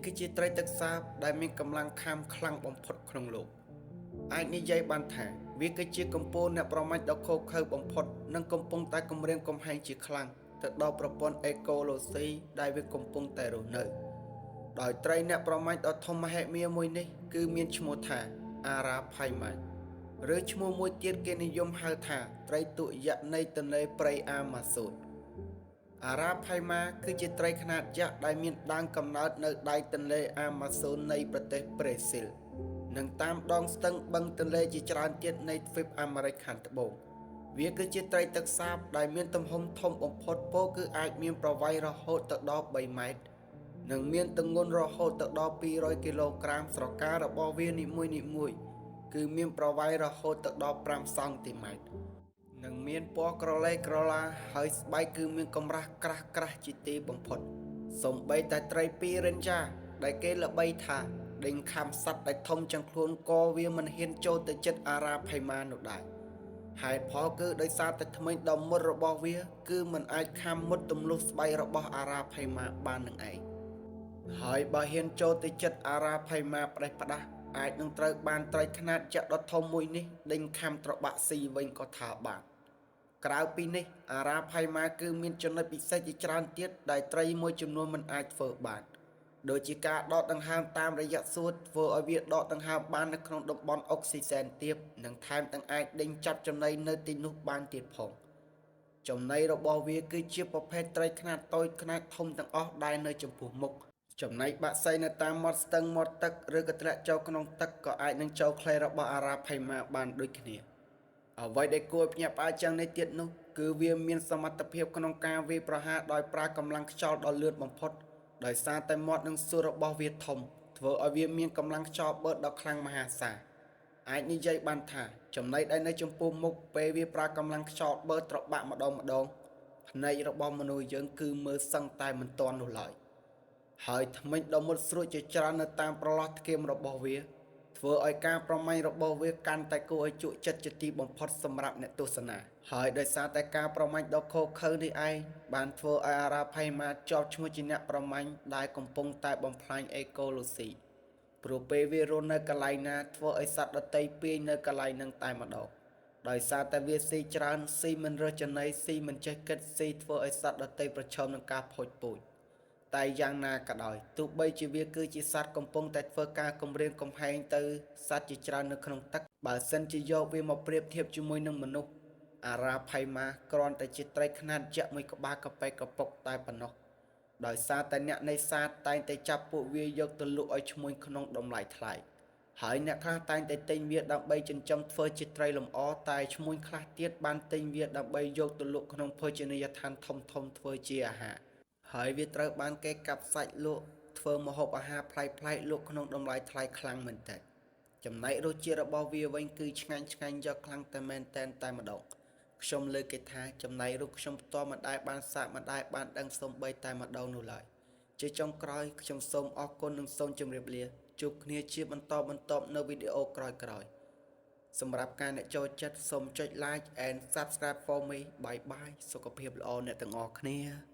គឺជាត្រីទឹកសាបដែលមានកម្លាំងខាំខ្លាំងបំផុតក្នុងលោកអាចនិយាយបានថាវាគឺជាកំពូលអ្នកប្រមាញ់ដ៏ឃោរឃៅបំផុតនិងកំពុងតែគំរាមកំហែងជាខ្លាំងទៅដល់ប្រព័ន្ធអេកូឡូស៊ីដែលវាកំពុងតែរស់នៅដោយត្រីអ្នកប្រមាញ់ដ៏ធំមហិមាមួយនេះគឺមានឈ្មោះថាអារ៉ាផៃម៉ាឬឈ្មោះមួយទៀតគេនិយមហៅថាត្រីទុយៈនៃទន្លេព្រៃអាម៉ាហ្សូនអារ៉ាផៃម៉ាគឺជាត្រីខ្នាតយក្សដែលមានដើមកំណើតនៅដៃទន្លេអាម៉ាហ្សូននៃប្រទេសប្រេស៊ីលនិងតាមដងស្ទឹងបឹងទន្លេជាច្រើនទៀតនៃទ្វីបអាមេរិកខាងត្បូងវាគឺជាត្រីទឹកសាបដែលមានទំហំធំបំផុតពោលគឺអាចមានប្រវែងរហូតទៅដល់3ម៉ែត្រនិងមានទម្ងន់រហូតទៅដល់200គីឡូក្រាមស្រការបស់វានីមួយៗគឺមានប្រវែងរហូតទៅដល់5សង់ទីម៉ែត្រនិងមានពណ៌ក្រឡេកក្រឡាហើយស្បែកគឺមានកម្រាស់ក្រាស់ជាទីបំផុតសូម្បីតែត្រីពីររិនចាដែលគេល្បីថាដេញខាំសត្វដែលធំជាងខ្លួនក៏វាមិនហ៊ានចូលទៅជិតអារ៉ាផៃម៉ានោះដែរហេតុផលគឺដោយសារតែធ្មេញដ៏មុតរបស់វាគឺមិនអាចខាំមុតទម្លុះស្បែករបស់អារ៉ាផៃម៉ាបាននឹងឯងហើយបើហ៊ានចូលទៅជិតអារ៉ាផៃម៉ាផ្ដេសផ្ដាស់អាចនឹងត្រូវបានត្រីខ្នាតយក្សដ៏ធំមួយនេះដេញខាំត្របាក់ស៊ីវិញក៏ថាបានក្រៅពីនេះអារ៉ាផៃម៉ាគឺមានចំណុចពិសេសជាច្រើនទៀតដែលត្រីមួយចំនួនមិនអាចធ្វើបានដូចជាការដកដង្ហើមតាមរយៈសួតធ្វើឲ្យវាដកដង្ហើមបាននៅក្នុងតំបន់អុកស៊ីសែនទាបនិងថែមទាំងអាចដេញចាប់ចំណីនៅទីនោះបានទៀតផងចំណីរបស់វាគឺជាប្រភេទត្រីខ្នាតតូចខ្នាតធំទាំងអស់ដែលនៅចំពោះមុខចំណែកបក្សីនៅតាមមាត់ស្ទឹងមាត់ទឹកឬក៏ធ្លាក់ចូលក្នុងទឹកក៏អាចនឹងចូលខ្លះរបស់អារ៉ាផៃម៉ាបានដូចគ្នាអ្វីដែលគួរភ្ញាក់ផ្អើលជាងនេះទៀតនោះគឺវាមានសមត្ថភាពក្នុងការវាយប្រហារដោយប្រើកម្លាំងខ្យល់ដ៏លឿនបំផុតដោយសារតែមាត់និងសួតរបស់វាធំធ្វើឲ្យវាមានកម្លាំងខ្យល់បឺតដ៏ខ្លាំងមហាសាលអាចនិយាយបានថាចំណីដែលនៅចំពោះមុខពេលវាប្រើកម្លាំងខ្យល់បឺតត្របាក់ម្ដងភ្នែករបស់មនុស្សយើងគឺមើលសឹងតែមិនទាន់នោះឡើយហើយធ្មេញដ៏មុតស្រួចជាច្រើននៅតាមប្រឡោះធ្គាមរបស់វាធ្វើឲ្យការប្រមាញ់របស់វាកាន់តែគួរឲ្យជក់ចិត្តជាទីបំផុតសម្រាប់អ្នកទស្សនាហើយដោយសារតែការប្រមាញ់ដ៏ឃោរឃៅនេះឯងបានធ្វើឲ្យអារ៉ាផៃម៉ាជាប់ឈ្មោះជាអ្នកប្រមាញ់ដែលកំពុងតែបំផ្លាញអេកូឡូស៊ីព្រោះពេលវារស់នៅកន្លែងណាធ្វើឲ្យសត្វដទៃពាយនៅកន្លែងនឹងតែម្ដងដោយសារតែវាស៊ីច្រើនស៊ីមិនរើសចំណីស៊ីមិនចេះគិតស៊ីធ្វើឲ្យសត្វដទៃប្រឈមនឹងការផុចពូជតែយ៉ាងណាក៏ដោយទោះបីជាវាគឺជាសត្វកំពុងតែធ្វើការគំរាមកំហែងទៅសត្វជាច្រើននៅក្នុងទឹកបើសិនជាយកវាមកប្រៀបធៀបជាមួយនឹងមនុស្សអារ៉ាផៃម៉ាគ្រាន់តែជាត្រីខ្នាតយក្សមួយក្បាលកប៉ែកកប៉ុកតែប៉ុណ្ណោះដោយសារតែអ្នកនេសាទតែងតែចាប់ពួកវាយកទៅលក់ឲ្យឈ្មួញក្នុងតម្លៃថ្លៃហើយអ្នកខ្លះតែងតែទិញវាដើម្បីចិញ្ចឹមធ្វើជាត្រីលម្អតែឈ្មួញខ្លះទៀតបានទិញវាដើម្បីយកទៅលក់ក្នុងភោជនីយដ្ឋានធំៗធ្វើជាអាហារហើយវាត្រូវបានគេកាប់សាច់លក់ធ្វើម្ហូបអាហារប្លែកៗលក់ក្នុងតម្លៃថ្លៃខ្លាំងមែនទែនចំណែករសជាតិរបស់វាវិញគឺឆ្ងាញ់យកខ្លាំងតែមែនតែនតែម្ដងខ្ញុំលើកគេថាចំណែករូបខ្ញុំផ្ទាល់មិនដែលបានសាកមិនដែលបានដឹងសូម្បីតែម្ដងនោះឡើយជាចុងក្រោយខ្ញុំសូមអរគុណនិងសូមជម្រាបលាជួបគ្នាជាបន្តនៅវីដេអូក្រោយៗសម្រាប់ការអ្នកចូលចិត្តសូមចុច like and subscribe for me bye bye សុខភាពល្អអ្នកទាំងអស់គ្នា